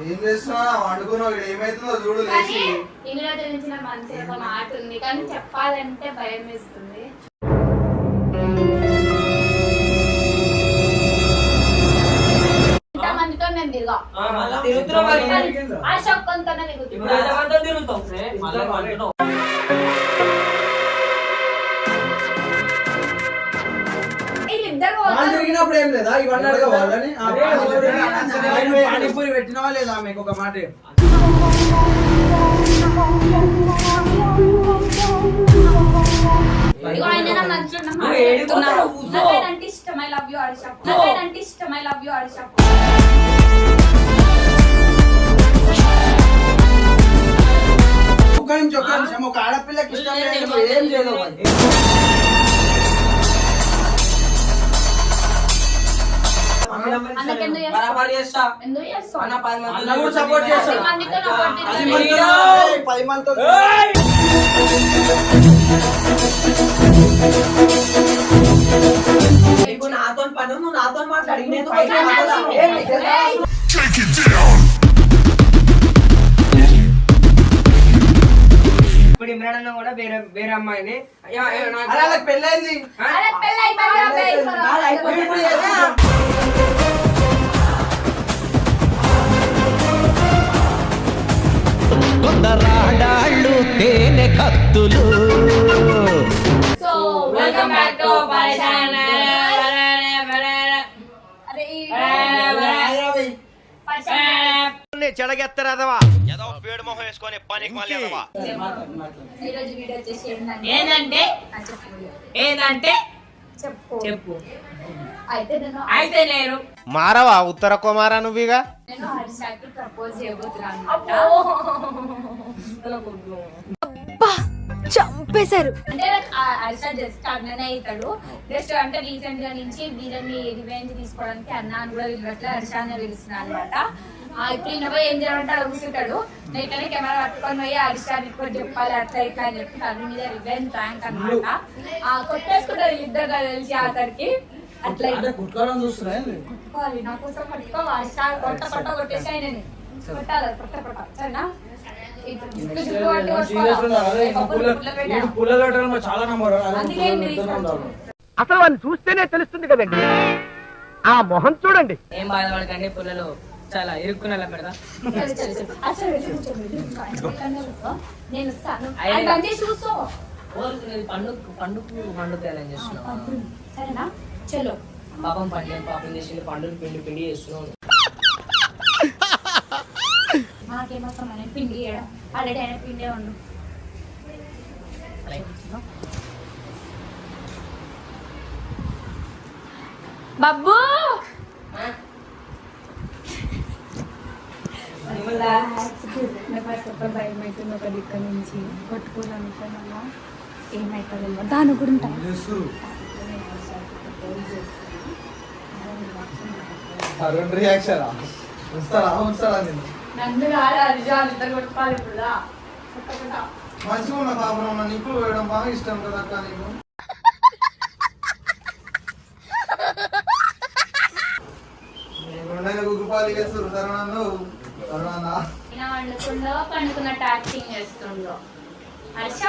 ఏం చేస్తున్నా వండుకున్నావు ఏమైతుందో చూడు లేచి ఇందులో తెలిసిన మంచి ఒక మాట ఉంది కానీ చెప్పాలంటే భయం వేస్తుంది. ఇంతమందితో నేను తిరగా అశోక్కంతోనే తిరుగుతున్నా. తిరిగినప్పుడు ఏం లేదా ఇవన్నీ అడగవాలని పానీపూరి పెట్టినవా లేదా మీకు ఒక మాట ఇష్టం ఐ లవ్ యూ అడిషా ఒక్క నిమిషం ఒక ఆడపిల్లకి ఇష్టం లేదు ఏం చేయదు సపోర్ట్ చేస్తా 10 మందితో నాతో పను నువ్వు నాతో మాట్లాడి ఇప్పుడు ఇమ్రాన్ అన్న కూడా వేరే అమ్మాయిని పెళ్ళైంది కొందరాడాళ్ళు తేనె కత్తులు. సో వెల్కమ్ బ్యాక్ టు చెడగెత్తరాదవా ఏదో పేడు మొహం వేసుకొని పనికి మళ్ళీ ఈరోజు వీడియో వచ్చేసి ఏంటంటే చెప్పు అయితే నేను మారవా ఉత్తర కుమారా నువ్వుగా నేను హర్షకి ప్రపోజ్ చేయబోతున్నాను. చంపేశారు అంటే హర్ష జస్ట్ అన్ననే అవుతాడు. జస్ట్ అంటే రీసెంట్ గా నుంచి వీళ్ళని రివెంజ్ తీసుకోవడానికి అన్న అని కూడా వీళ్ళట్లా హర్ష అని పిలుస్తున్నాను అనమాట. ఇప్పుడు ఈయన పోయి ఏం చేయాలంటే అలా కూర్చుంటాడు. నేను ఇట్లనే కెమెరా పట్టుకొని పోయి హర్షాన్ని కూడా చెప్పాలి అట్లా ఇట్లా అని చెప్పి తన మీద రివెంజ్ ప్రాంక్ అనమాట. కొట్టేసుకుంటారు ఇద్దరు కలిసి అతడికి అట్లా కొట్టుకోవాలి. నా కోసం పట్టుకోవాలి కొట్టేసి ఆయనని కొట్టాలి సరేనా. అసలు వాడిని చూస్తేనే తెలుస్తుంది కదండి ఆ మొహం చూడండి. ఏం బాధపడకండి పుల్లలు చాలా ఇరుక్కున పెడతా పండుగ చేస్తున్నావు సరేనా చలో. పాపం పాపం చేసి పండుగ పిండి చేస్తున్నావు. మాకేమొస్తాం పిండి చేయడం ఆల్రెడీ అయినా పిండే ఉండు. బాబు భయం అవుతుంది ఒక దిక్క నుంచి కొట్టుకోవాలనుకున్నా ఏమవుతుందేమో దాని కూడా నన్ను ఇద్దరు కొట్టుకోవాలి ఇప్పుడు మంచిగా ఉన్న పాపం నిప్పులు వేయడం బాగా ఇష్టం కదా అక్క నీకు. వండుకుండో పండుకున్నట్టు యాక్టింగ్ చేస్తుండో హర్ష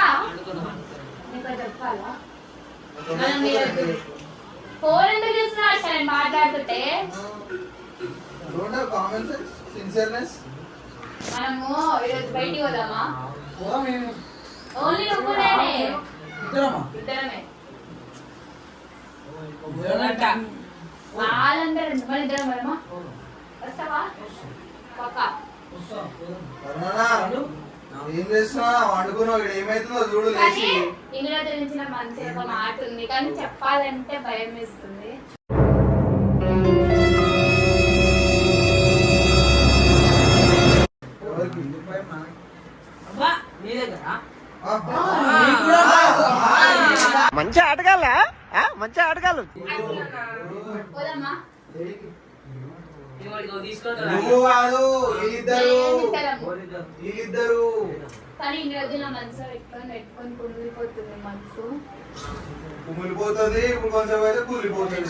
నీకు చెప్పాలా ఫోన్ ఎందుకు చూస్తున్నా హర్ష నేను మాట్లాడుతుంటే మనము ఈరోజు బయటికి పోదామా? ఓన్లీ నువ్వునే ఇద్దరమే వాళ్ళందరూ మన ఇద్దరం మనమా వస్తావా పక్క ఏం చేస్తున్నా వండుకున్నావు ఏమైతుందో చూడు లేచి ఇందులో తెలిసిన మంచి ఒక మాట ఉంది కానీ చెప్పాలంటే భయం వేస్తుంది. మంచి ఆటగాళ్ళ మంచి ఆటగాళ్ళు పోదామా? నువ్వు వాడు వీళ్ళిద్దరు కానీ ఇన్ని రోజుల మనసు పెట్టుకొని కుమిలిపోతుంది మనసు. కుమిలిపోతుంది ఇప్పుడు కొంచెం అయితే కూలిపోతుంది.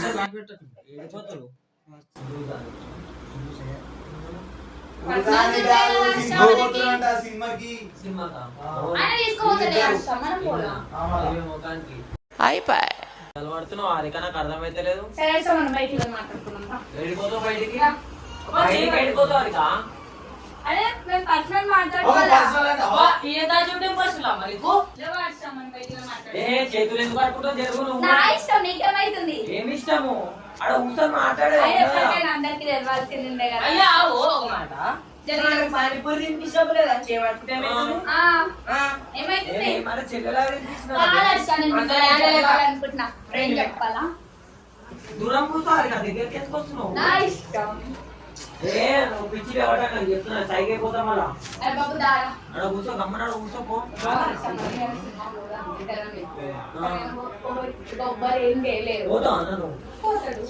సినిమాకి ఆయన తీసుకోవద్దులే హర్ష, మనం పోదాం. పడుతున్నావు హారిక నాకు అర్థమైతలేదు. సరే హర్ష, మనం బయటికి మాట్లాడుకున్నాం. వెళ్ళిపోతావు బయటికి వెళ్ళిపోతావు హారిక. అరే మేము పర్సనల్ మాట్లాడుకోవాలా? చేతులు ఎందుకు పట్టుకుంటావు? జరుగు నువ్వు. నా ఇష్టం, నీకేమైతుంది? ఏమి ఇష్టము ఆడ కూర్చొని మాట్లాడే ఆయన ఎప్పటికైనా అందరికీ తెలవాల్సిందే కదా. పానీపూరి తినిపిస్తావు లేదా చేయబట్టుకుంటే ఏమైతుంది? మన చెల్లెలా కాదు హర్ష, నేను మీతో మాట్లాడాలనుకుంటున్నా. ఏం చెప్పాలా? దూరం కూర్చో హారిక, దగ్గరికి ఎందుకు వస్తున్నావు? నా ఇష్టం. నువ్వు పిచ్చి ఎవడా నాకు చెప్తున్నా సైకి అయిపోతా మళ్ళా. అరే బాబు దారా. ఆడ కూర్చో గమ్మన ఆడ కూర్చోపో. కొబ్బరి ఏం చేయలేదు. పోతావు అన్న నువ్వు. పోతాడు.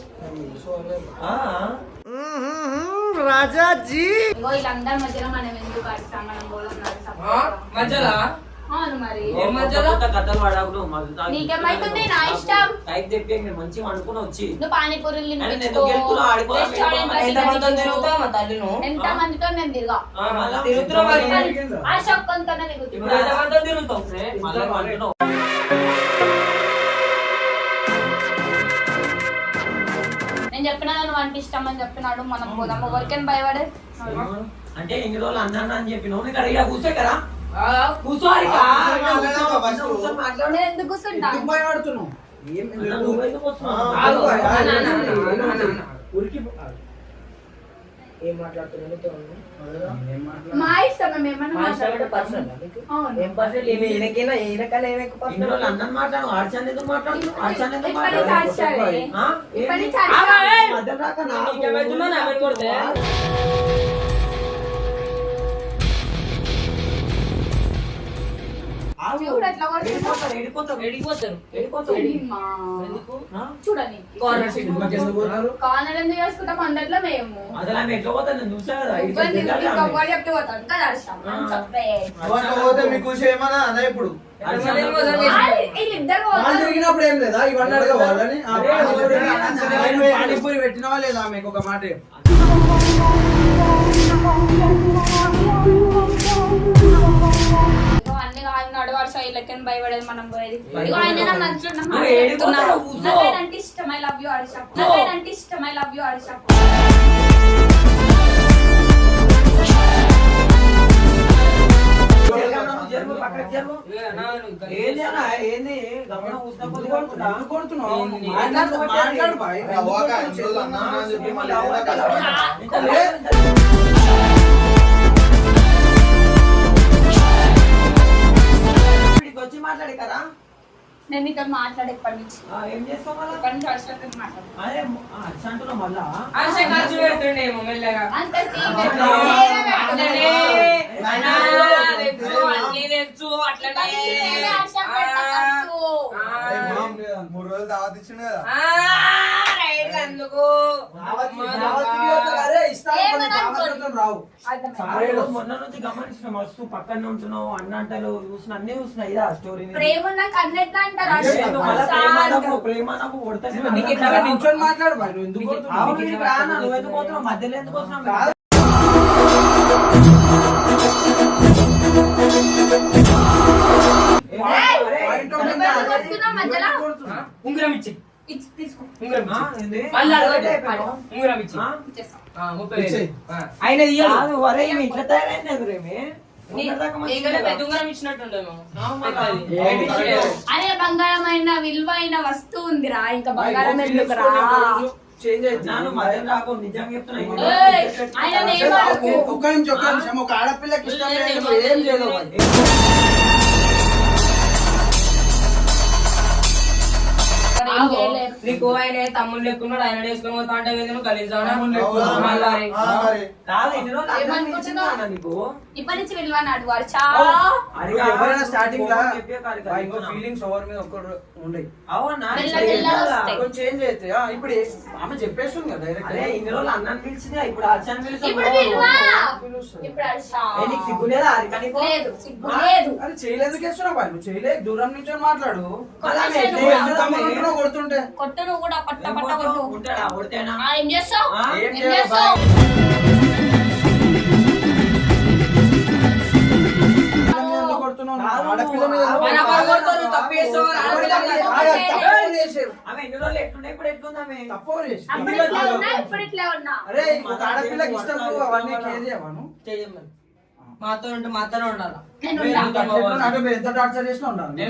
రాజాజీ ఇగో వీళ్ళందరి మధ్యలో మనం ఎందుకు అడుస్తాం? మనం మధ్యలో అవును మరి. కథలు పడకు నువ్వు. నీకేమైతుంది? నా ఇష్టం. టైప్ తెప్పి మీరు మంచిగా అనుకుని వచ్చి నువ్వు పానీపూరీలు అరే నేను తినిపించుకో. గెలుతున్నా, ఆడిపోదాం, రెస్టారెంట్ వెళ్ళిపోదాం. ఎంతమంది తిరుగుతావు మా తల్లిను ఎంత మందితో నేను తిరగా. తిరుగుతున్నావు మరి. ఆ షొక్కంతోనే తిరుగుతున్నా. ఇప్పుడు ఎంతమందితో తిరుగుతావు? మళ్ళా అంటున్నావు. నేను చెప్పినా నువ్వు అంటే ఇష్టం అని చెప్పినాడు. మనం పోదాం. ఎవరికైనా భయపడే అంటే ఎన్ని రోజులు అన్నా అని చెప్పి నువ్వు ఇక్కడ ఇలా కూర్చో కదా. కూర్చో హారిక. కూర్చొని మాట్లాడు. నేను ఎందుకు కూర్చుంటా? భయపడుతున్నావు అన్న, నువ్వు ఎందుకు వస్తున్నావు? ఏం మాట్లాడుతున్నావు? మా ఇష్టం. మేము ఏమన్నా మాట్లాడుకుంటాం. అవును. ఏం పర్సెంట్ ఈయనకైనా ఈయనకన్నా ఏమైనా ఇన్ని రోజులు అన్నని మాట్లాడు. ఆర్చాన్ని ఎందుకు మాట్లాడు? ఆర్చాన్ని ఎందుకు ఇప్పటి నుంచి మాట్లాడు? ఆర్చాలి. ఆ? ఇప్పటి నుంచి ఏంటి? ఆర్చాలి. మధ్యలో రాక నాకు. నీకేమైతుందో నాకు కొడితే ఆగు. చూడు ఎట్లా కొడుతున్నావు. వెళ్ళిపోతారు. చెల్లిమ్మా. ఆ? చూడండి కార్నర్ సీట్ కార్నర్ ఎందుకు చేసుకుంటాం? అందరిలో మేము అసలు ఆమె ఎట్లా పోతా నేను చూసా కదా. ఇటు ఇబ్బంది తిరగాలి ఆమె. ఇంకొకటి చెప్తే పోతాం కదా హర్షం. పోతే మీకు ఏమన్నా అదే ఇప్పుడు వీళ్ళిద్దరు వాళ్ళు తిరిగినప్పుడు ఏం లేదా ఇవన్నీ అడగవాళ్ళని పానీపూరి పెట్టినవా లేదా మీకు ఒక మాట అన్ని కాదు వాడు శైలకని భయపడేది మనం పోయేది. ఇగో ఆయన నా మనసులో ఉన్న మాట నువ్వు ఏడిపోతావు, చెప్తున్నా. కూర్చో. నాకేనంటే ఇష్టం. I love you Harsha. నాకేనంటే ఇష్టం. I love you Harsha. జరుగు, పక్కకి జరుగు. ఏంది అన్న? ఏంది గమనం కూర్చున్నా కొద్దిగా కొడుతున్నా? కొడుతున్నావు మాట్లాడు బాయ్ ఇంత లేదు. ఇక్కడికి వచ్చి మాట్లాడే కదా. నేను నీతో మాట్లాడే ఇప్పటి నుంచి. ఏం చేస్తావు మళ్ళా? ఇప్పటి నుంచి హర్షతో మాట్లాడు. అదే అచ్చ అంటున్నావు మళ్ళా. ఖర్చు పెడుతుండేమో మెల్లగా అంత అన్ని తెచ్చు అట్లనే 3 రోజులు దావత్ ఇచ్చిండు కదా ఎందుకు రావు మొన్న నుంచి గమనించిన మస్తు పక్కనే ఉంటున్నావు అన్నంటలు చూసిన అన్ని చూసిన ఇదా స్టోరీ ప్రేమ నాకు అన్నట్టు అంటారు హర్ష. ప్రేమ నాకు కొడతాను నించొని మాట్లాడు బాయ్ నువ్వు ఎందుకు నువ్వు ఎందుకు పోతున్నావు మధ్యలో ఎందుకు వస్తున్నావు ఉంగరం ఇచ్చి తీసుకో. ఉంగరం ఇచ్చి ఏంది? మళ్ళీ అడగట్టే ఉంగరం ఇచ్చి ఇచ్చేస్తా. 30,000 ఆయన తీయడు కాదు, ఒరే ఈమె ఇట్లా తయారైంది ఎదురేమి పెద్ద ఉంగరం ఇచ్చినట్టుండేమో అరే బంగారమైన విలువైన వస్తువు ఉందిరా. ఇంకా బంగారం ఎందుకురా? చేంజ్ అయితే మధ్యలో రాకు నిజంగా చెప్తున్నా ఏయ్, ఆయన ఏమనుకో. ఒక్క నిమిషం ఒక ఆడపిల్లకి ఇష్టం లేదు ఏం చేయదు ఏం చేయలేదు. నీకు ఆయన తమ్ముడు లేకున్నాడు ఆయన వేసుకొని పోతా అంటే నువ్వు కలిసావునా కాదు ఇన్ని రోజులు అన్నం ఏమనుకుంటున్నావు? ఇచ్చినా నీకు ఇప్పటి నుంచి విలువని అడుగువారు చా. ఎవరైనా స్టార్టింగ్ లా చెప్పే ఇంకో ఫీలింగ్స్ ఓవర్ మీద ఒక్కడు ఉండే అవునా కొంచెం చేంజ్ అయితే ఇప్పుడు ఆమె చెప్పేస్తుంది కదా అరే డైరెక్ట్ ఇన్ని రోజులు అన్నాన్ని పిలిచింది ఇప్పుడు అర్చన ఇప్పుడు విలువ. పిలుస్తావు ఇప్పుడు హర్ష. నీకు సిగ్గులేదా హరిక నీకు? లేదు, సిగ్గు లేదు. అరే చేయలేదు కేస్తున్నావు బాయ్ నువ్వు చేయలేదు దూరం నుంచి మాట్లాడు అలానే నువ్వు ఎందుకు తమ్ముడు కొడుతుంటే కొట్టు నువ్వు కూడా పట్ట పట్ట కొట్టు. ఉంటాడా కొడితేనా ఏం చేస్తావు? ఆ? ఏం చేస్తావు? ఎట్లున్నా ఇప్పుడు ఎట్లుందామే తప్పు చేసి అప్పుడు ఇట్లా ఉన్నా ఇప్పుడు ఇట్లా ఉన్నా. అరే ఒక ఆడపిల్లకి ఇష్టం అవన్నీ కేర్ చేయవాను చెయ్యమని మాతో ఉంటే మాతోనే ఉండాలి. నేను మీరు ఉంటా. అంటే మీరు ఎంత టార్చర్ చేసినా ఉండాలి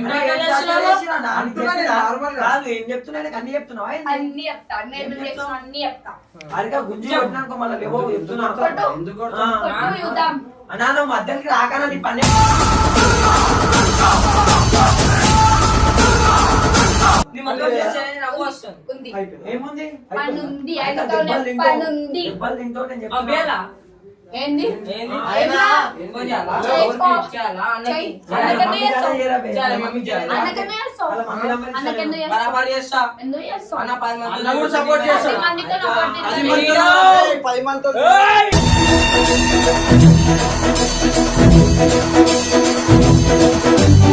కాదు ఏం చెప్తున్నా అన్ని చెప్తున్నావు అన్ని చెప్తా నేను చేసిన అన్ని చెప్తా. అరిగా గుంజి కొట్టినాక మళ్ళీ లేవో చెప్తున్నా కొట్టు. ఎందుకు కొట్టు యుద్ధం. అన్నా నువ్వు మధ్యకి రాకనా నీ పని నీ మధ్యలో చేస్తే నవ్వు వస్తుంది. ఉంది. ఏముంది పనుంది ఆయనతోనే పనుంది. దెబ్బలు తింటూ నేను ఆ బేలా ఏంది ఏంది? ఏందా? ఇంకో చేయాలా? చేసుకో. ఎవరికి చేయాలా? అన్నకి. చెయ్. అన్నకెందుకు చేస్తావు? చేయాలి, మమ్మీకి చేయాలి. అన్నకెందుకు చేస్తావు? అన్నకెందుకు చేస్తావు? బరాబర్ చేస్తా. ఎందుకు చేస్తావు? అన్న 10 మంది అన్న కూడా support చేస్తాడు. 10 మందితో నా బర్త్డే అది జరిగింది. 10 మందితో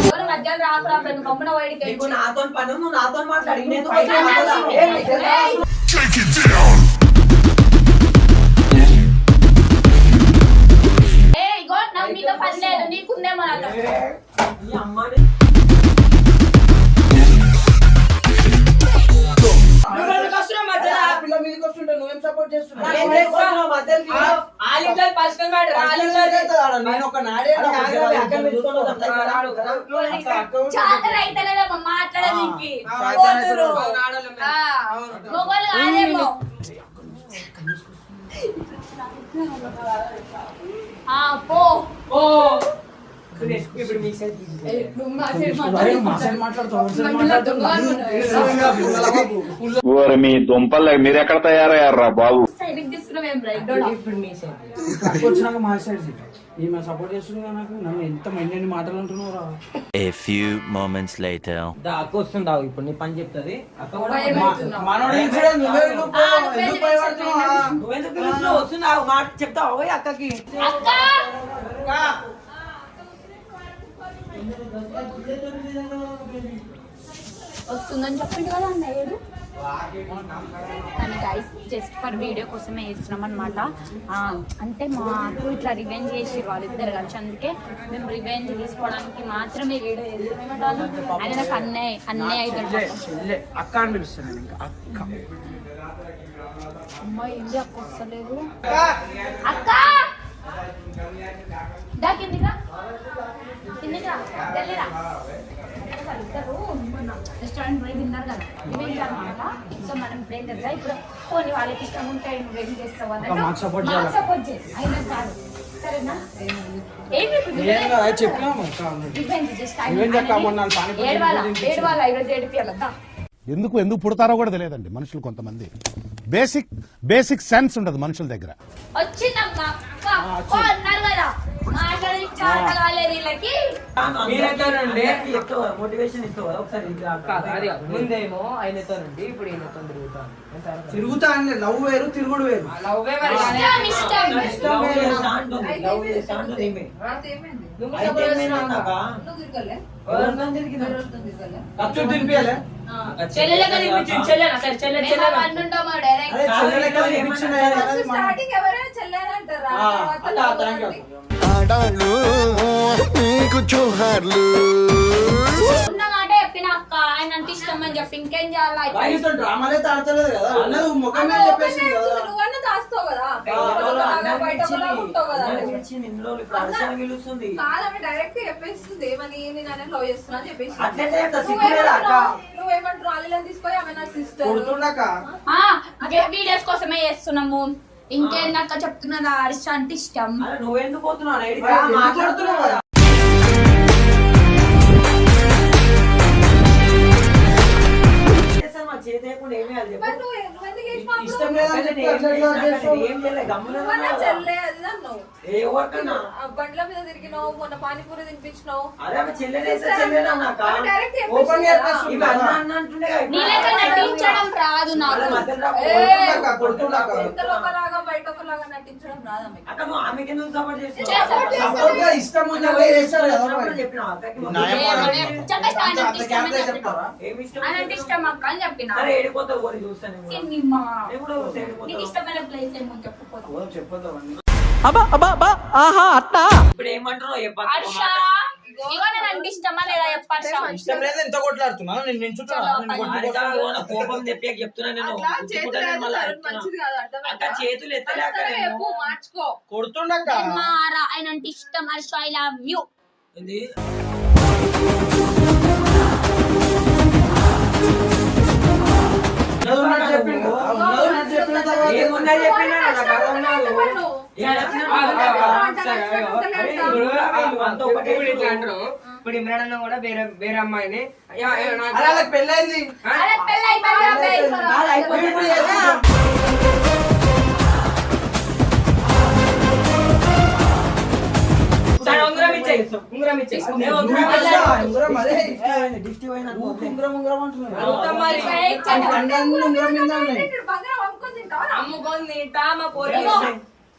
ఎవరు మధ్యలో రాకురా ఫ్రెండ్ గమ్మున వైడికి నీకు వెళ్ళి. నాతో పని నువ్వు నాతో మాట్లాడి నేను ఏయ్. ఏయ్, ఇగో నాకు నీతో పని లేదు నీకుందేమో నాతో. ఈ అమ్మాని నువ్వు ఎందుకు వస్తున్నావు మధ్యలో? ఆడపిల్ల మీదకి వస్తుంటే నువ్వేం సపోర్ట్ చేస్తున్నావు ఏం చేస్తున్నావు మధ్యకి ఆలింట్లో పర్సనల్ మ్యాటర్ ఆలింట్లో నేను ఒక నాడే అక్కడ పెట్టుకొని రాడు కదా. చాతన అయితేనేమో మాట్లాడనీకి. చాతన పోతురు. అయితలేదు. ఆడోళ్ళం మేము. ఆ, అవును. మొగోళ్ళు కాదేమో. ఆ, పో. ఓ ఇప్పుడు మీ సైడ్ ఏయ్, నువ్వు మా సైడ్ ఓరి మీ దుంపలు మీరెక్కడ తయారయ్యారా బాబు? సైడ్కి తీసుకున్నావేం రా, ఇడ్డోడా. ఇప్పుడు మీ సైడ్ వచ్చినాక మా సైడ్ ఈమె సపోర్ట్ చేస్తుంది నాకు నన్ను ఎంత మైండ్ మాటలు అంటున్నావురా A few moments later. అక్క వస్తుందా ఇప్పుడు నీ పని చెప్తుంది అక్క కూడా భయపెడుతున్నావు. మనోడు ఇన్సిడెంట్ నువ్వే ఎందుకు నువ్వే ఎందుకు భయపడుతున్నావా? నువ్వెందుకు పిలుస్తున్నావు వస్తున్నావు మాట చెప్తావు ఓయ్ అక్కకి అక్క వస్తుందని చెప్పిండు కదా అన్నయ్యడు. కానీ గైస్ జస్ట్ ఫర్ వీడియో కోసమే వేస్తున్నాం అనమాట. అంటే మాకు ఇట్లా రివెంజ్ చేసి వాళ్ళిద్దరు కలిసి అందుకే మేము రివెంజ్ తీసుకోవడానికి మాత్రమే వీడియో వేస్తున్నాం. ఆయన నాకు అన్నయ్య అవుతాడు. అక్క అని పిలుస్తాను ఇంకా అక్క అమ్మాయి ఏంటి అక్క వస్తలేదు. అక్క దా కిందిగా కిందిగా తెల్లిరా. రెస్టారెంట్ పోయి తిన్నారు కదా రివెంజ్ అనమాట. సో మనం ఇప్పుడేం తెలుసా ఇప్పుడు కొన్ని వాళ్ళకి ఇష్టం ఉంటే నువ్వేం చేస్తావు మాకు support అన్నట్టు చేయాలి. సపోర్ట్ చేసి అయినా కాదు సరేనా. చెప్పినాము రివెంజ్ జస్ట్ Revenge అక్క, మొన్న పానీపూరి ఏడవాళ్ళ ఈరోజు ఏడిపియాలద్దా. ఎందుకు పుడతారో కూడా తెలియదండి మనుషులు కొంతమంది. బేసిక్ సెన్స్ ఉండదు మనుషుల దగ్గర. వచ్చిందమ్మా అక్క ఓ అన్నారు కదా మాట్లాడి చాలా కాలేదు వీళ్ళకి. మీరెంతోనండి? మోటివేషన్ ఇస్తావు ఒకసారి ఇది రా. అది ముందేమో ఆయనతో నుండి ఇప్పుడు ఈయనతో తిరుగుతాను తిరుగుతా అని లవ్ వేరు తిరుగుడు వేరు లవ్వే మరి ఇష్టం ఇష్టం లవ్ చేస్తా అంటుంది. లవ్ చేస్తా అంటుంది ఈమె. నువ్వు అయితే support ఏమైంది చేస్తున్నావు అన్నాక? ఎవరితో తిరిగినా? ఖర్చు తినిపియాలి చెల్లెలగా తినిపించు చెల్లెనా సరే చెల్లె చెల్లె అంటుంటామా డైరెక్ట్. అరే చెల్లెలకి తినిపించిన స్టార్టింగ్ ఎవరైనా చెల్లారంటారా ఆడాళ్ళు నీకు జోహార్లు. ఉన్న మాట చెప్పిన అక్క ఆయన అంటే ఇష్టం అని చెప్పి ఇంకేం చేయాలి. వాయితో డ్రామాలే తాడతలేదు కదా అన్నది ముఖమే చెప్పేసింది కదా నువ్వన్న దాస్తావు కదా బయట ఒకలా ఉంటావు కదా కాదమే డైరెక్ట్ చెప్పేస్తుంది ఏమని నేను ఆయన లవ్ చేస్తున్నా అని చెప్పేసి అట్లయితే చెప్తా, సిగ్గులేదా అక్క? నువ్వేమంటారు రాలీలను తీసుకొని ఆమె నా సిస్టర్ కొడుతుండక వీడియోస్ కోసమే చేస్తున్నాము. ఇంకేందక్క చెప్తున్నదా హర్ష అంటే ఇష్టం. అరే నువ్వెందుకు పోతున్నావు నైట్ మాట్లాడుతున్నావు కదా మా చేతి లేకుండా ఏమీ అది చెప్పు. మరి నువ్వెందుకు చేసినావు ఇష్టం లేదని నేను చెప్తే ఏం అట్లా చేసినా ఎట్లా చేస్తావు? ఏం చేయలే, గమ్మున నువ్వన్న ఉన్నా కదా. చెల్లె అది అన్నావు ఏ ఎవరికన్నా? ఆ బండ్ల మీద తిరిగినావు మొన్న పానీపూరి తినిపించినావు అరే ఆమె చెల్లెనేస్తే చెల్లెనా నాకా? డైరెక్ట్ ఓపెన్ గా చెప్పేస్తుంది ఇవి అన్న కదా. అన్న అంటుండే కదా. నీ లెక్క నటించడం రాదు నాకు. వాళ్ళ మధ్యలో రా. కొడుతుండక, కొడుతుండక. ఇంతలో ఒకలాగా బయట ఒకలాగా నటించడం రాదా మీకు అక్క నువ్వు ఆమెకి ఎందుకు సపోర్ట్ చేస్తున్నావు? చేస్తాను. సపోర్ట్ గా ఇష్టం ఉన్నవే చేస్తారు కదా చెప్పినప్పుడు మరి. చెప్పినావా? అక్కకి మా న్యాయం ఏం పడాలి. చెప్పేసి ఆయన అంటే ఇష్టం అని చెప్పిన. చెప్తారా ఏమి ఇష్టం? ఆయన అంటే ఇష్టం అక్క అని చెప్పిన. సరే ఏడిపోతావు కోరి చూస్తాను నేను కూడా. సినిమా. నేను కూడా వస్తే ఏడిపోతావు. నీకు ఇష్టమైన ప్లేస్ ఏమో చెప్పుకో. చెప్పొద్దు అవన్నీ ఇప్పుడు ఏమంటున్నావు చెప్పు. హర్ష ఇగో నేను అంటే ఇష్టమా లేదా చెప్పాలి ఇష్టం లేదు ఎంత కొట్లాడుతున్నాను నేను హారిక నా కోపం తెప్పి చెప్తున్నా నేను అక్క చేతులు ఎత్తలేక నేను కొడుతుండక్క ఆయన అంటే ఇష్టం హర్ష ఐ లవ్ యూ ఏంది ఏమున్నా చెప్పినా నాకు అర్థం కాదు. ఇప్పుడు ఇమ్రాన్ అన్న కూడా వేరే వేరే అమ్మాయిని పెళ్ళైంది సరే, ఉంగరం ఇచ్చేయ్. ఉంగరం ఇచ్చేయ్. ఏ ఉంగరం ఇచ్చేయ్. ఉంగరం అదే గిఫ్ట్ పోయినా ఉంగరం ఉంగరం అంటున్నాను అమ్ముకొని తింటా మా పోరి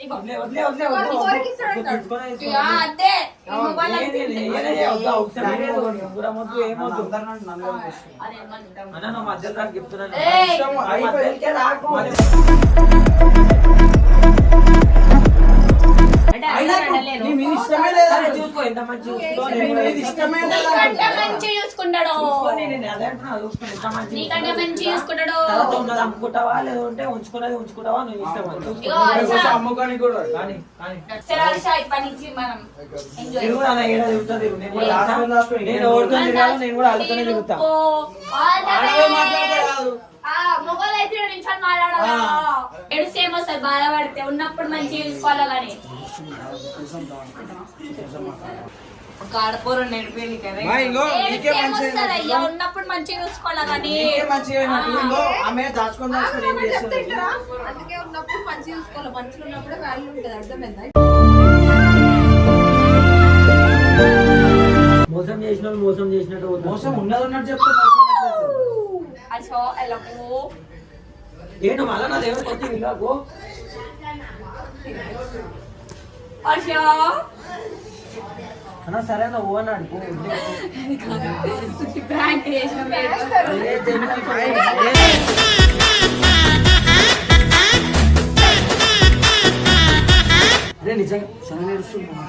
వదిలే, వదిలే, వదిలే, వదిలే. తీసుకొని అదే అవసరం లేదు. ఉంగరం వద్దు, ఏమొద్దు. అన్న నా మధ్యలో రాకు చెప్తున్నాను. మధ్యలోకే రాకు. ఇష్టమే లేదా సరే, చూసుకో ఎంత మంచి చూసుకో. నేను కూడా ఇష్టమే నీకంటే మంచి చూసుకుంటాడు చూసుకో, నేను అదే అంటున్నా, చూసుకో ఎంత మంచి నీకంటే మంచి చూసుకుంటాడు తర్వాత ఉన్నది అమ్ముకుంటావా లేదంటే ఉంచుకున్నది ఉంచుకుంటావా నువ్వు ఇష్టం అది చూసుకో. ఇగో హర్ష, అమ్ముకానికి కూడా కానీ కానీ చలో హర్ష ఇప్పటి నుంచి మనం ఎంజాయ్ నేను కూడా అలా ఏడా తిరుగుతుంది. నేను కూడా నేను ఓడుకొని తిరగాలి, నేను కూడా అల్లుతూనే తిరుగుతా. మొగలు అయితే నిమిషాలు మాట్లాడాలా ఎడు సేమ్ వస్తుంది బాధపడితే ఉన్నప్పుడు మంచిగా చూసుకోవాలి కానీ ఒక ఆడపోరు నేర్పింది కదా ఇంకో నీకే మంచి అయ్యా ఉన్నప్పుడు మంచిగా చూసుకోవాలి కానీ మంచిగా ఇంకో ఆమె దాచుకొని దాచుకొని ఏం చేస్తుంది అందుకే ఉన్నప్పుడు మంచిగా చూసుకోవాలి మంచిగా ఉన్నప్పుడే వాల్యూ ఉంటుంది అర్థమైందా మోసం చేసిన వాళ్ళు మోసం చేసినట్టు పోతారు. మోసం ఉన్నది ఉన్నట్టు చెప్తే మోసం ఎట్లయితది? అసో ఎలాగో ఏంటో మళ్ళా నా దేవుడు కొట్టి విలాకు అసో అన్నా సరే అన్న ఓ అన్నాడు ప్రాంక్ చేసిన నిజంగా చాలా నేర్చుకున్నా